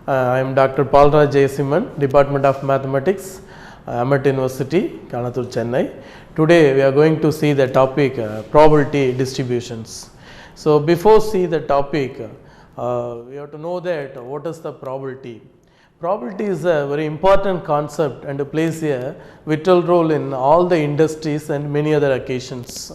I am Dr.I.Paulraj Jayasimman, Department of Mathematics, Amet University, Kanathur, Chennai. Today we are going to see the topic probability distributions. So before see the topic, we have to know that what is the probability. Probability is a very important concept and plays a vital role in all the industries and many other occasions.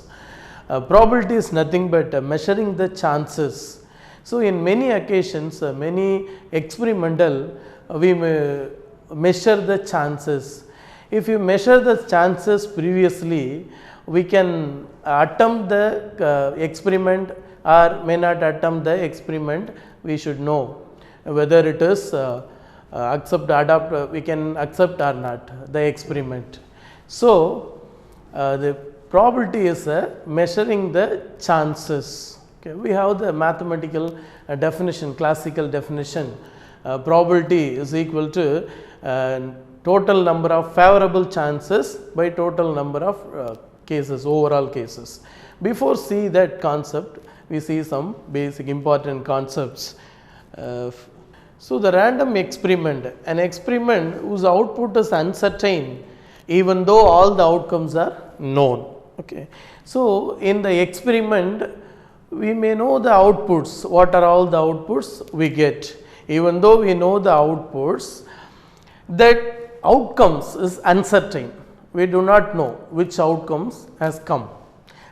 Probability is nothing but measuring the chances. So in many occasions, many experimental, we measure the chances. If you measure the chances previously, we can attempt the experiment or may not attempt the experiment. We should know whether it is we can accept or not the experiment. So the probability is measuring the chances. Okay, we have the mathematical definition, classical definition. Probability is equal to total number of favorable chances by total number of cases, overall cases. Before see that concept, we see some basic important concepts. So the random experiment, an experiment whose output is uncertain even though all the outcomes are known. Okay. So in the experiment, we may know the outputs, what are all the outputs we get. Even though we know the outputs, that outcomes is uncertain. We do not know which outcomes has come.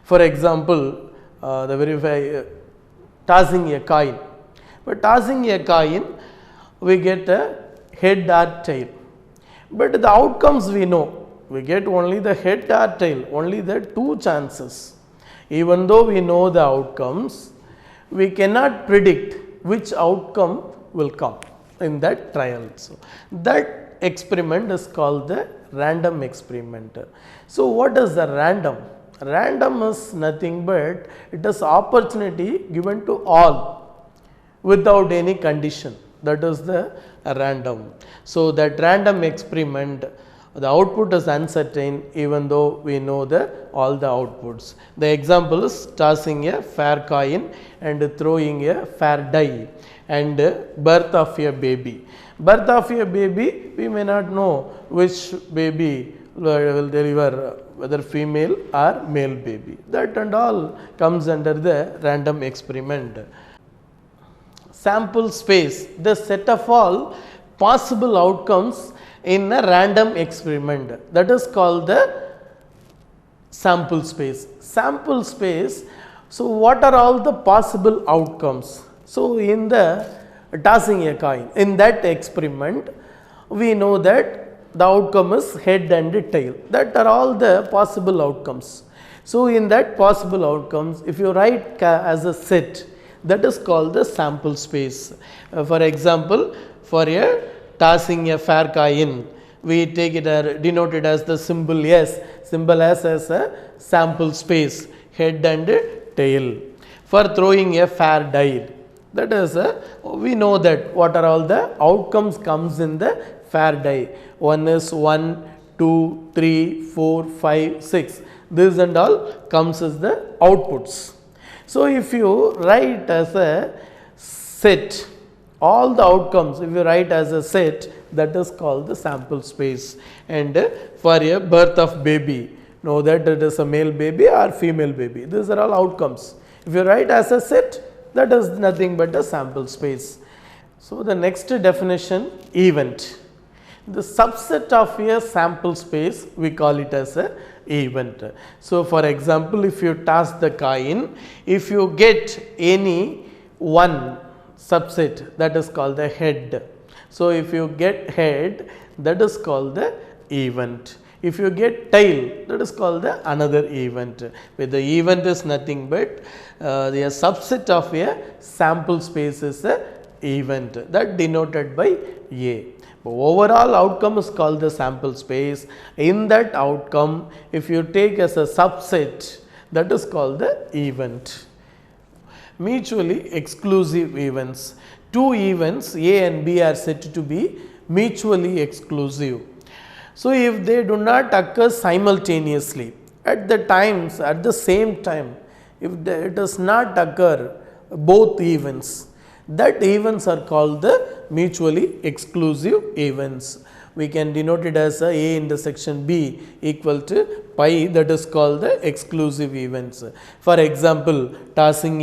For example, tossing a coin. But tossing a coin, we get a head or tail. But the outcomes we know, we get only the head or tail, only the two chances. Even though we know the outcomes, we cannot predict which outcome will come in that trial. So that experiment is called the random experiment. So what is the random? Random is nothing but it is opportunity given to all without any condition. That is the random. So that random experiment, the output is uncertain even though we know all the outputs. The example is tossing a fair coin and throwing a fair die and birth of a baby. Birth of a baby, we may not know which baby will deliver, whether female or male baby. That and all comes under the random experiment. Sample space, the set of all possible outcomes in a random experiment, that is called the sample space. Sample space, so what are all the possible outcomes? So in the tossing a coin, in that experiment, we know that the outcome is head and tail. That are all the possible outcomes. So in that possible outcomes, if you write as a set, that is called the sample space. For example, for a tossing a fair coin, we take it denote it as the symbol S, symbol S as a sample space, head and tail. For throwing a fair die, that is we know that what are all the outcomes comes in the fair die. One is 1, 2, 3, 4, 5, 6. This and all comes as the outputs. So if you write as a set, all the outcomes, if you write as a set, that is called the sample space. And for a birth of baby, know that it is a male baby or female baby. These are all outcomes. If you write as a set, that is nothing but a sample space. So the next definition, event. The subset of a sample space, we call it as a event. So for example, if you toss the coin, if you get any one, subset, that is called the head. So, if you get head, that is called the event. If you get tail, that is called the another event, where the event is nothing but the subset of a sample space is the event, that denoted by A. But overall outcome is called the sample space. In that outcome, if you take as a subset, that is called the event. Mutually exclusive events. Two events A and B are said to be mutually exclusive. So, if they do not occur simultaneously at the same time, if it does not occur both events, that events are called the mutually exclusive events. We can denote it as A intersection B equal to pi, that is called the exclusive events. For example, tossing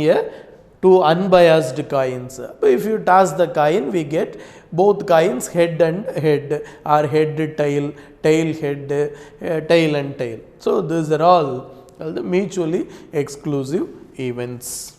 two unbiased coins. If you toss the coin, we get both coins head and head, or head tail, tail head, tail and tail. So, these are all the mutually exclusive events.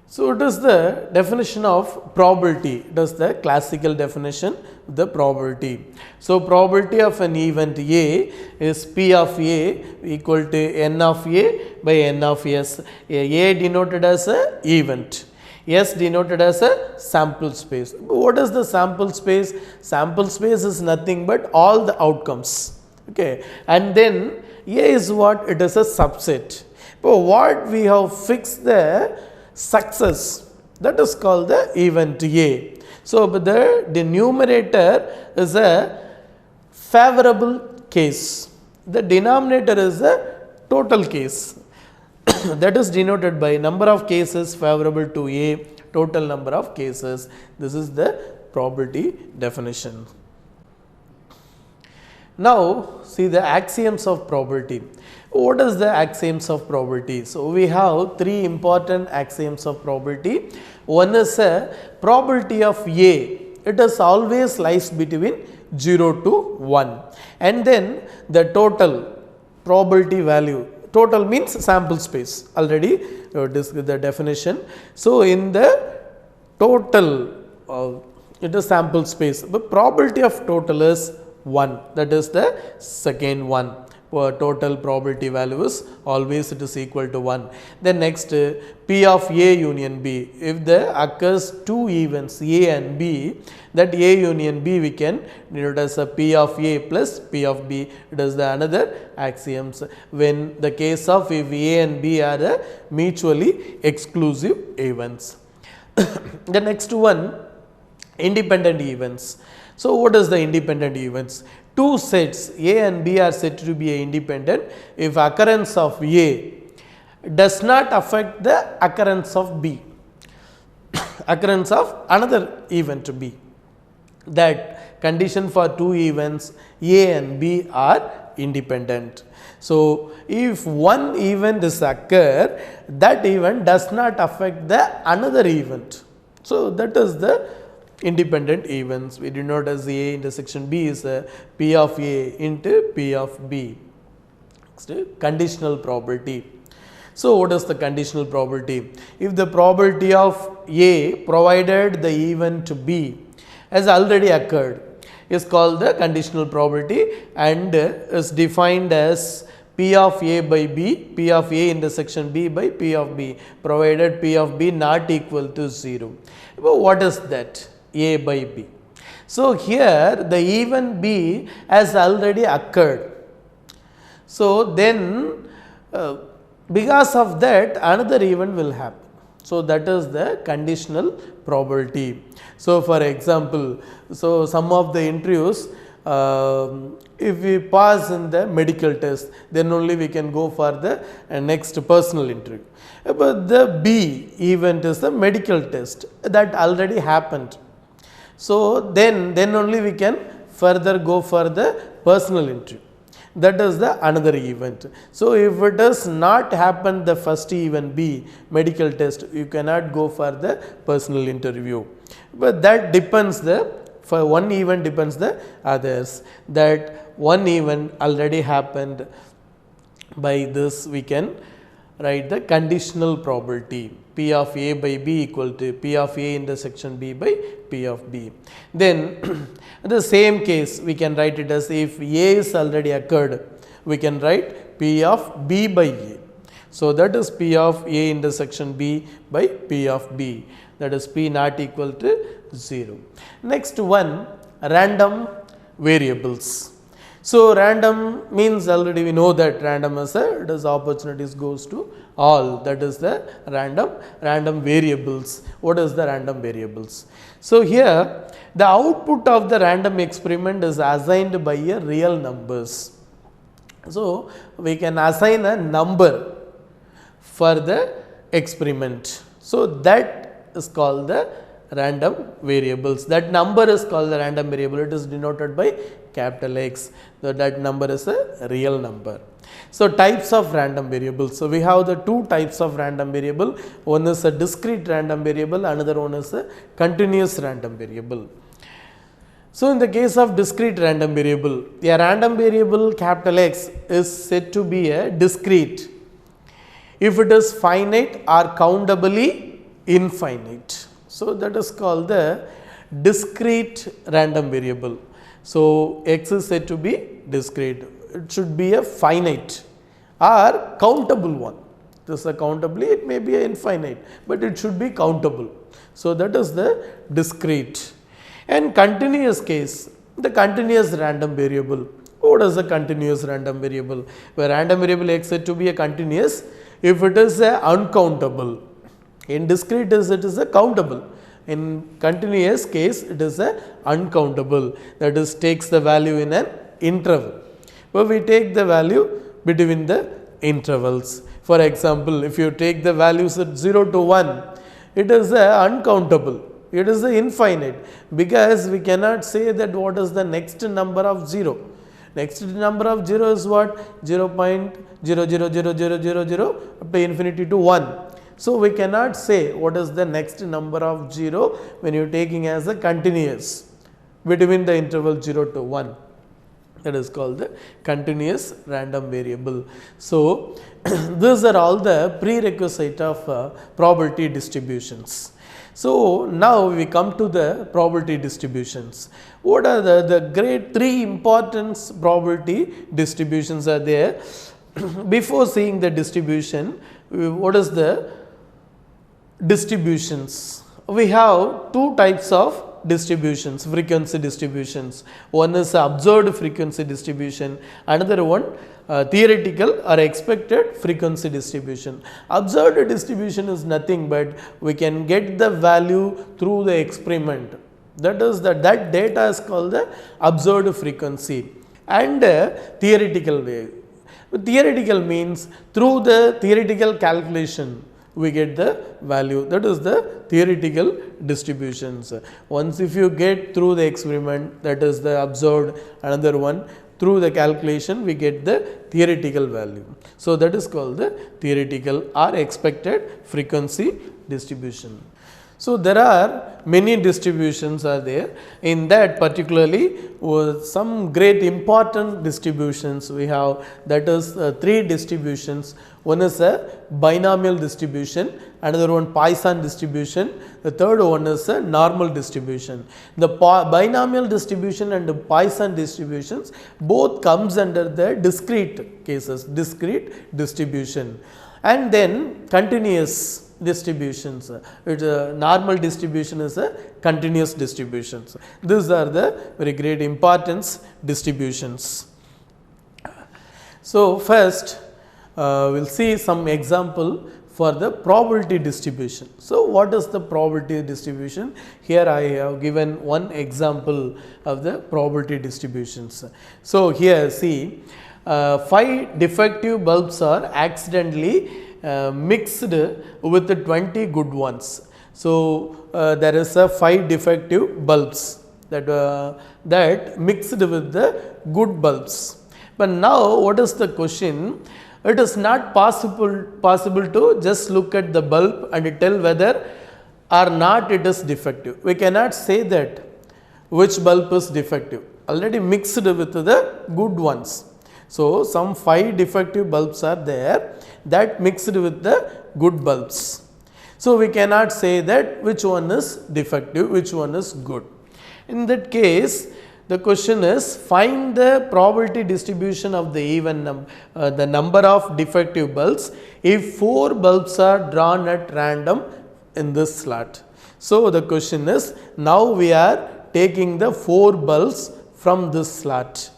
So, it is the definition of probability, it is the classical definition of the probability. So, probability of an event A is P of A equal to N of A by N of S. A denoted as a event, S denoted as a sample space. What is the sample space? Sample space is nothing but all the outcomes, okay. And then A is what? It is a subset. But what we have fixed the success, that is called the event A. So, the numerator is a favorable case, the denominator is a total case that is denoted by number of cases favorable to A, total number of cases. This is the probability definition. Now, see the axioms of probability. What is the axioms of probability? So, we have three important axioms of probability. One is a probability of A, it is always lies between 0 to 1, and then the total probability value, total means sample space, already discussed the definition. So, in the total it is sample space, but probability of total is 1, that is the second one. Total probability value is always it is equal to 1. Then next P of A union B, if there occurs two events A and B, that A union B we can denote as a P of A plus P of B. It is the another axioms when the case of if A and B are mutually exclusive events. The next one, independent events. So, what is the independent events? Two sets A and B are said to be independent if occurrence of A does not affect the occurrence of B, occurrence of another event B. That condition for two events A and B are independent. So, if one event is occur, that event does not affect the another event. So, that is the independent events. We denote as A intersection B is P of A into P of B. Next, conditional probability. So, what is the conditional probability? If the probability of A provided the event B has already occurred is called the conditional probability and is defined as P of A by B, P of A intersection B by P of B, provided P of B not equal to 0. But what is that? A by B. So, here the event B has already occurred. So, then because of that another event will happen. So, that is the conditional probability. So, for example, so some of the interviews if we pass in the medical test, then only we can go for the next personal interview. But the B event is the medical test that already happened. So, then only we can further go for the personal interview, that is the another event. So, if it does not happen the first event B medical test, you cannot go for the personal interview, but that depends for one event depends the others, that one event already happened. By this we can write the conditional probability. P of A by B equal to P of A intersection B by P of B. Then in the same case we can write it as, if A is already occurred, we can write P of B by A. So that is P of A intersection B by P of B, that is P not equal to 0. Next one, random variables. So random means, already we know that random is it is opportunities goes to all, that is the random variables. What is the random variables? So here the output of the random experiment is assigned by a real numbers. So we can assign a number for the experiment. So that is called the random variables. That number is called the random variable. It is denoted by capital X. So that number is a real number. So types of random variables. So we have the two types of random variable. One is a discrete random variable, another one is a continuous random variable. So in the case of discrete random variable, a random variable capital X is said to be a discrete if it is finite or countably infinite. So that is called the discrete random variable. So X is said to be discrete. It should be a finite or countable one. This is a countably, it may be a infinite, but it should be countable. So that is the discrete. And continuous case, the continuous random variable. What is a continuous random variable? Where random variable X is said to be a continuous if it is a uncountable. In discrete it is a countable. In continuous case it is a uncountable, that is takes the value in an interval. But we take the value between the intervals. For example, if you take the values at 0 to 1, it is a uncountable. It is a infinite, because we cannot say that what is the next number of 0. Next number of 0 is what? 0.000000 up to infinity to 1. So we cannot say what is the next number of 0 when you are taking as a continuous between the interval 0 to 1. That is called the continuous random variable. So these are all the prerequisite of probability distributions. So now we come to the probability distributions. What are the great three important probability distributions are there? Before seeing the distribution, what is the distributions? We have two types of distributions, frequency distributions. One is observed frequency distribution, another one theoretical or expected frequency distribution. Observed distribution is nothing but we can get the value through the experiment. That is that data is called the observed frequency. And theoretical way. Theoretical means through the theoretical calculation we get the value, that is the theoretical distributions. Once if you get through the experiment, that is the observed, another one through the calculation we get the theoretical value. So that is called the theoretical or expected frequency distribution. So there are many distributions are there. In that particularly some great important distributions we have, that is three distributions. One is a binomial distribution, another one Poisson distribution, the third one is a normal distribution. The binomial distribution and the Poisson distributions both comes under the discrete cases, discrete distribution. And then continuous distributions, normal distribution is a continuous distributions. These are the very great importance distributions. So first we will see some example for the probability distribution. So what is the probability distribution? Here I have given one example of the probability distributions. So here see 5 defective bulbs are accidentally mixed with 20 good ones. So there is a 5 defective bulbs that mixed with the good bulbs. But now what is the question? It is not possible to just look at the bulb and tell whether or not it is defective. We cannot say that which bulb is defective, already mixed with the good ones. So some 5 defective bulbs are there that mixed with the good bulbs. So, we cannot say that which one is defective, which one is good. In that case, the question is find the probability distribution of the even the number of defective bulbs if 4 bulbs are drawn at random in this slot. So, the question is now we are taking the 4 bulbs from this slot.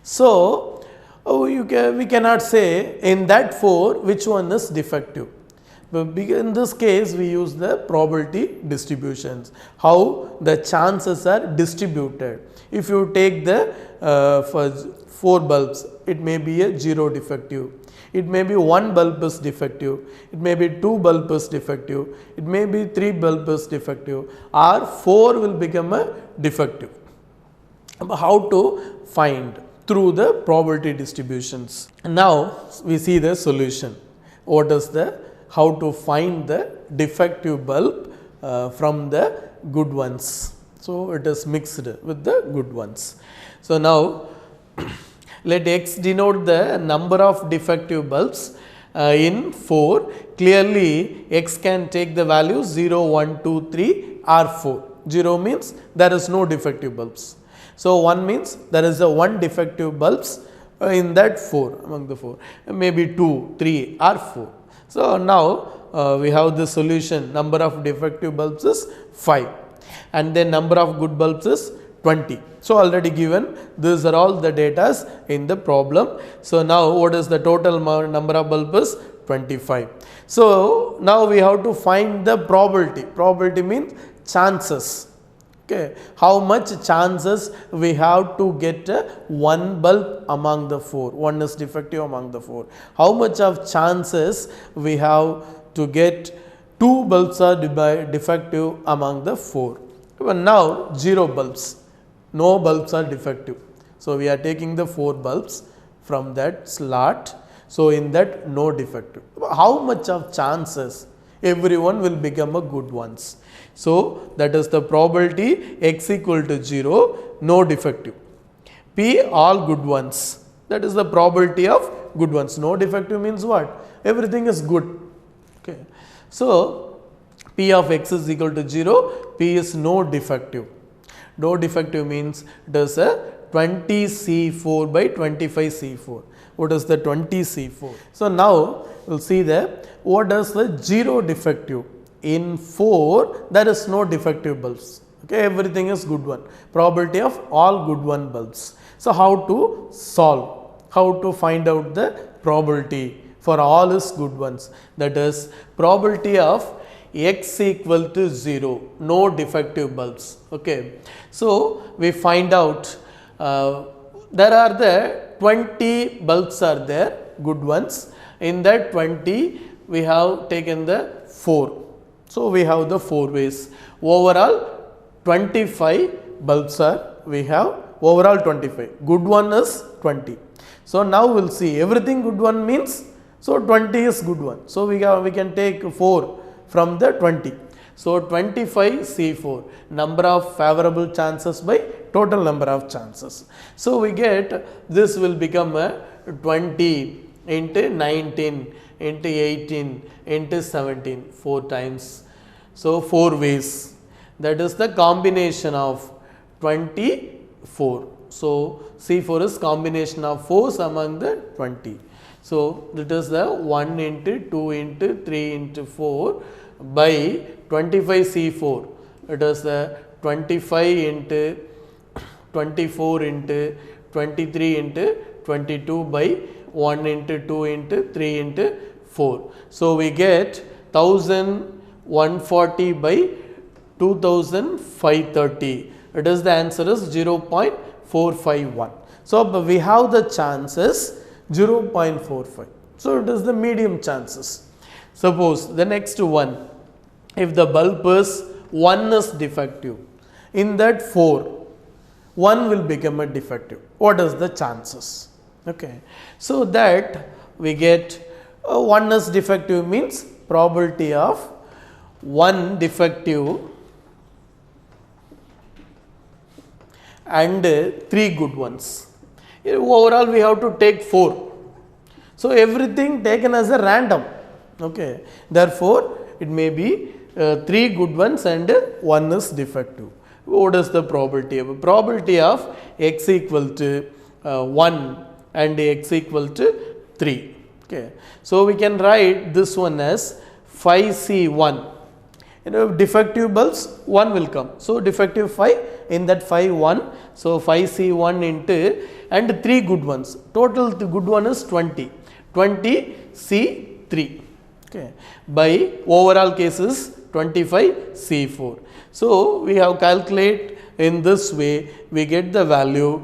So, we cannot say in that 4 which one is defective. In this case, we use the probability distributions, how the chances are distributed. If you take the 4 bulbs, it may be a 0 defective, it may be 1 bulb is defective, it may be 2 bulb is defective, it may be 3 bulb is defective, or 4 will become a defective. How to find? Through the probability distributions. Now, we see the solution. What is the how to find the defective bulb from the good ones. So, it is mixed with the good ones. So, now let x denote the number of defective bulbs in 4. Clearly, x can take the value 0, 1, 2, 3 or 4. 0 means there is no defective bulbs. So, 1 means there is a 1 defective bulbs in that 4 among the 4, maybe 2, 3 or 4. So, now we have the solution, number of defective bulbs is 5 and then number of good bulbs is 20. So, already given, these are all the data in the problem. So, now what is the total number of bulbs is 25. So, now we have to find the probability. Probability means chances. Okay. How much chances we have to get 1 bulb among the 4, 1 is defective among the 4. How much of chances we have to get 2 bulbs are defective among the 4. But now 0 bulbs, no bulbs are defective. So, we are taking the 4 bulbs from that slot. So, in that no defective. How much of chances everyone will become a good ones. So, that is the probability x equal to 0, no defective. P all good ones, that is the probability of good ones. No defective means what? Everything is good. Okay. So, P of x is equal to 0, P is no defective. No defective means it is a 20C4 by 25C4. What is the 20C4? So, now we will see that what is the 0 defective. In 4 there is no defective bulbs, okay, everything is good one, probability of all good one bulbs. So, how to solve, how to find out the probability for all is good ones, that is probability of x equal to 0, no defective bulbs. Okay. So, we find out there are the 20 bulbs are there, good ones, in that 20 we have taken the 4. So, we have the 4 ways, overall 25 bulbs are we have, overall 25, good one is 20. So, now we will see everything good one means, so 20 is good one. So, we can take 4 from the 20. So, 25 C4, number of favorable chances by total number of chances. So, we get this will become a 20 into 19 into 18 into 17, 4 times. So, 4 ways, that is the combination of 24. So, C4 is combination of 4s among the 20. So, that is the 1 into 2 into 3 into 4 by 25 C4. It is the 25 into 24 into 23 into 22 by 1 into 2 into 3 into 4. So, we get 1140 by 2530. It is the answer is 0.451. So, we have the chances 0.45. So, it is the medium chances. Suppose the next one, if the bulb is 1 is defective, in that 4, 1 will become a defective. What is the chances? Okay. So, that we get 1 is defective means probability of 1 defective and 3 good ones. Overall we have to take 4. So, everything taken as a random. Okay. Therefore, it may be 3 good ones and 1 is defective. What is the probability? Probability of x equal to 1 and x equal to 3. Okay. So, we can write this one as phi C1. Defective bulbs 1 will come. So, defective phi, in that phi 1. So, phi C1 into and 3 good ones. Total the good one is 20. 20 C3. Okay. By overall cases 25 C4. So, we have calculate in this way, we get the value.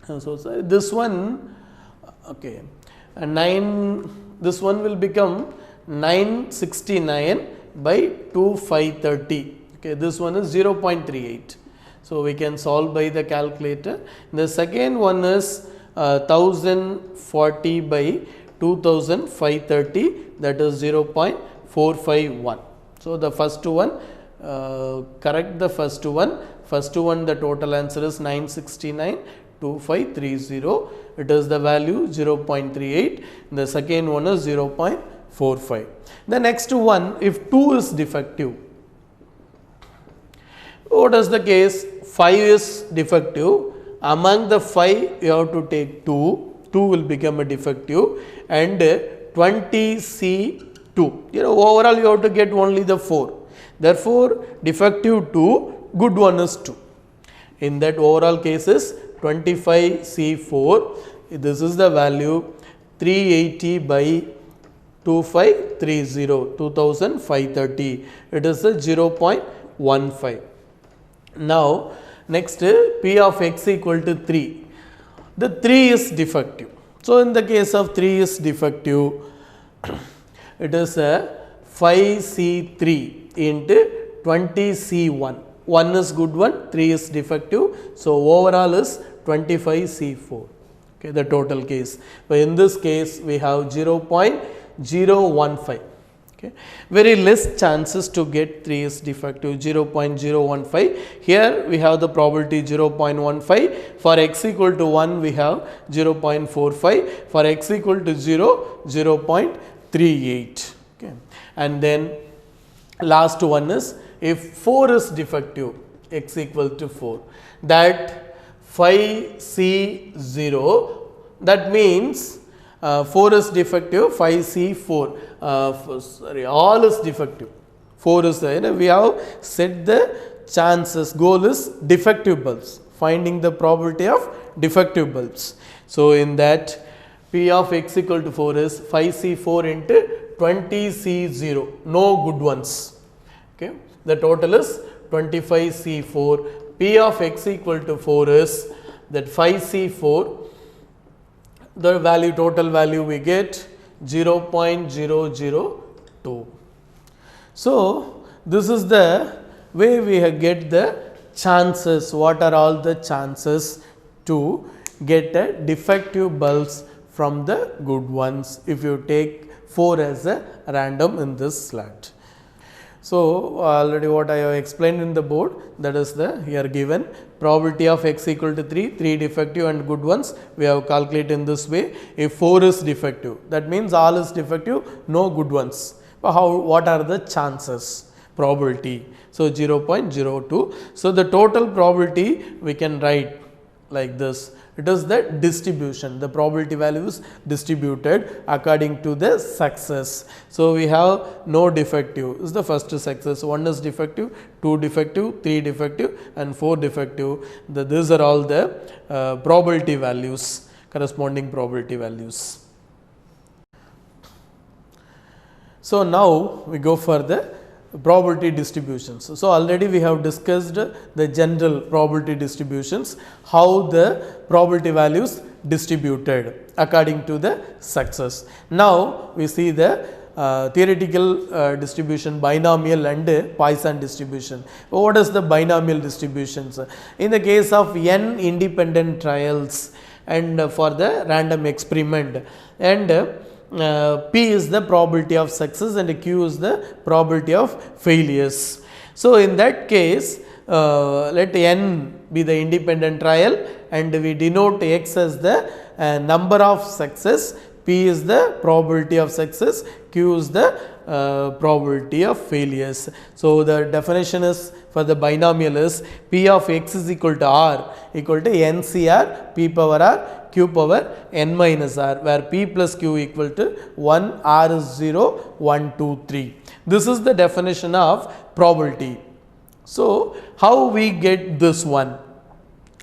So, this one, okay, 9, this one will become 969 by 2530. Okay, this one is 0.38. So, we can solve by the calculator. The second one is 1040 by 2530, that is 0.451. So, the first one, correct the first one. First one, the total answer is 969.2530. It is the value 0.38. The second one is 0.45. The next one, if 2 is defective, what is the case? 5 is defective. Among the 5, you have to take 2. 2 will become a defective, and 20 C2. Overall you have to get only the 4. Therefore, defective 2, good one is 2. In that overall cases 25 C4, this is the value 380 by 2530, 2530. It is a 0.15. Now, next P of x equal to 3. The 3 is defective. So, in the case of 3 is defective, it is a 5C3 into 20C1. 1 is good one, 3 is defective. So, overall is 25C4. Okay, the total case. But in this case, we have 0.015. Okay. Very less chances to get 3 is defective, 0.015. Here we have the probability 0.15. For x equal to 1, we have 0.45. For x equal to 0, 0.38. Okay. And then last one is, if 4 is defective, x equal to 4, that phi C0, that means 4 is defective, phi C4, all is defective. 4 is there. We have set the chances, goal is defective bulbs, finding the probability of defective bulbs. So, in that P of x equal to 4 is phi C4 into 20 C0, no good ones. Okay. The total is 25 C4. P of x equal to 4 is that phi C4, the value, total value we get 0.002. So, this is the way we get the chances, what are all the chances to get a defective bulbs from the good ones if you take 4 as a random in this slide. So, already what I have explained in the board, that is the here given probability of x equal to 3, 3 defective and good ones, we have calculated in this way. If 4 is defective, that means all is defective, no good ones. But what are the chances? Probability. So, 0.02. So, the total probability we can write like this. It is the distribution, the probability value is distributed according to the success. So, we have no defective is the first success, 1 is defective, 2 defective, 3 defective and 4 defective. These are all the probability values, corresponding probability values. So, now we go for the probability distributions. So, already we have discussed the general probability distributions, how the probability values distributed according to the success. Now, we see the theoretical distribution, binomial and Poisson distribution. What is the binomial distributions? In the case of n independent trials and for the random experiment, and P is the probability of success and Q is the probability of failures. So, in that case, let n be the independent trial and we denote x as the number of success, P is the probability of success, Q is the probability of failures. So, the definition is for the binomial is P of x is equal to R equal to NCR P power R Q power n minus R, where P plus Q equal to 1, R is 0, 1, 2, 3. This is the definition of probability. So, how we get this one?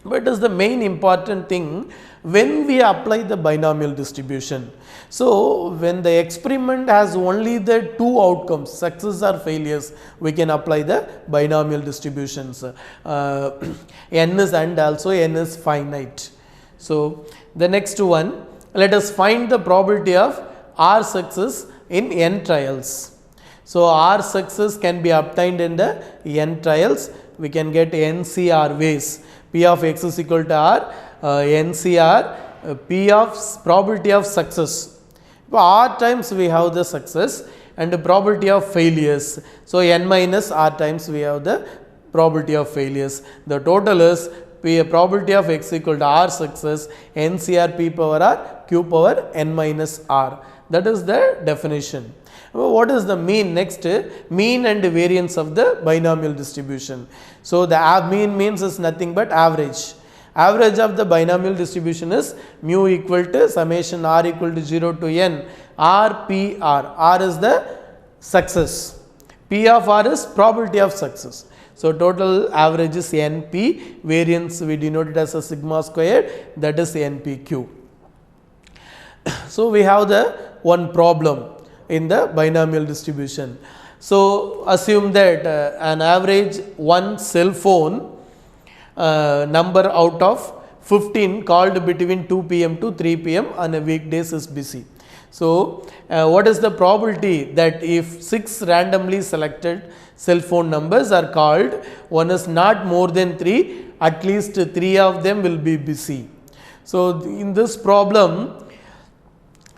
But is the main important thing when we apply the binomial distribution. So, when the experiment has only the two outcomes, success or failures, we can apply the binomial distributions. N is and also n is finite. So, the next one, let us find the probability of R success in n trials. So, R success can be obtained in the n trials. We can get NCR ways. P of x is equal to R, NCR, P of probability of success. R times we have the success and the probability of failures. So, n minus R times we have the probability of failures. The total is P probability of x equal to R success, NCR P power R, Q power n minus R. That is the definition. What is the mean? Next, mean and variance of the binomial distribution. So, the mean means is nothing but average. Average of the binomial distribution is mu equal to summation R equal to 0 to n R P R. R is the success. P of R is probability of success. So, total average is NP, variance we denote it as a sigma squared, that is NPQ. So, we have the one problem in the binomial distribution. So, assume that an average one cell phone number out of 15 called between 2 p.m. to 3 p.m. on a weekdays is busy. So, what is the probability that if 6 randomly selected cell phone numbers are called, one is not more than 3, at least 3 of them will be busy. So, in this problem,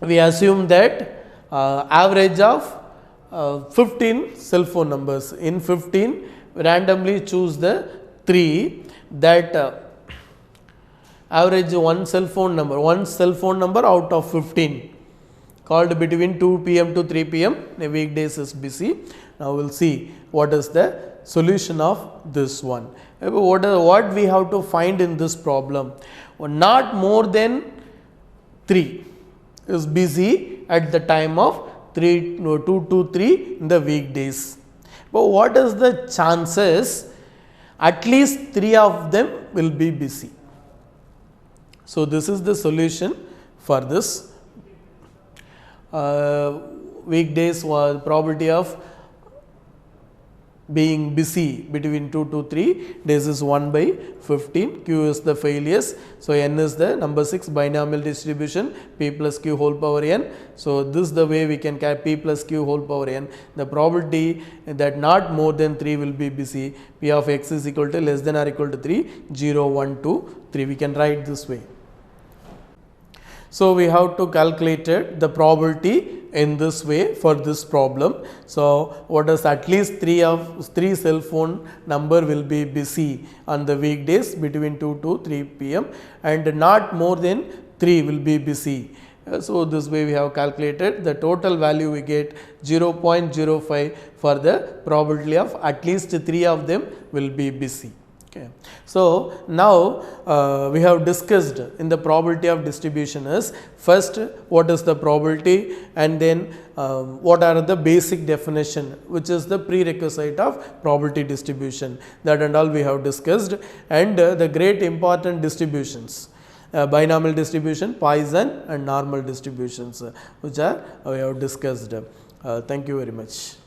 we assume that average of 15 cell phone numbers. In 15, randomly choose the 3 that average one cell phone number out of 15 called between 2 p.m. to 3 p.m. weekdays is busy. Now, we will see what is the solution of this one. What we have to find in this problem? Not more than 3 is busy at the time of 2 to 3 in the weekdays. But what is the chances? At least 3 of them will be busy. So, this is the solution for this. Weekdays was probability of being busy between 2 to 3 days is 1 by 15, Q is the failures. So, n is the number 6 binomial distribution, P plus Q whole power n. So, this is the way we can get P plus Q whole power n. The probability that not more than 3 will be busy, P of x is equal to less than or equal to 3, 0, 1, 2, 3. We can write this way. So, we have to calculate the probability in this way for this problem. So, what is at least 3 cell phone number will be busy on the weekdays between 2 to 3 p.m. and not more than 3 will be busy. So, this way we have calculated the total value we get 0.05 for the probability of at least 3 of them will be busy. Okay. So, now we have discussed in the probability of distribution is first what is the probability and then what are the basic definition which is the prerequisite of probability distribution, that and all we have discussed, and the great important distributions, binomial distribution, Poisson and normal distributions which are we have discussed. Thank you very much.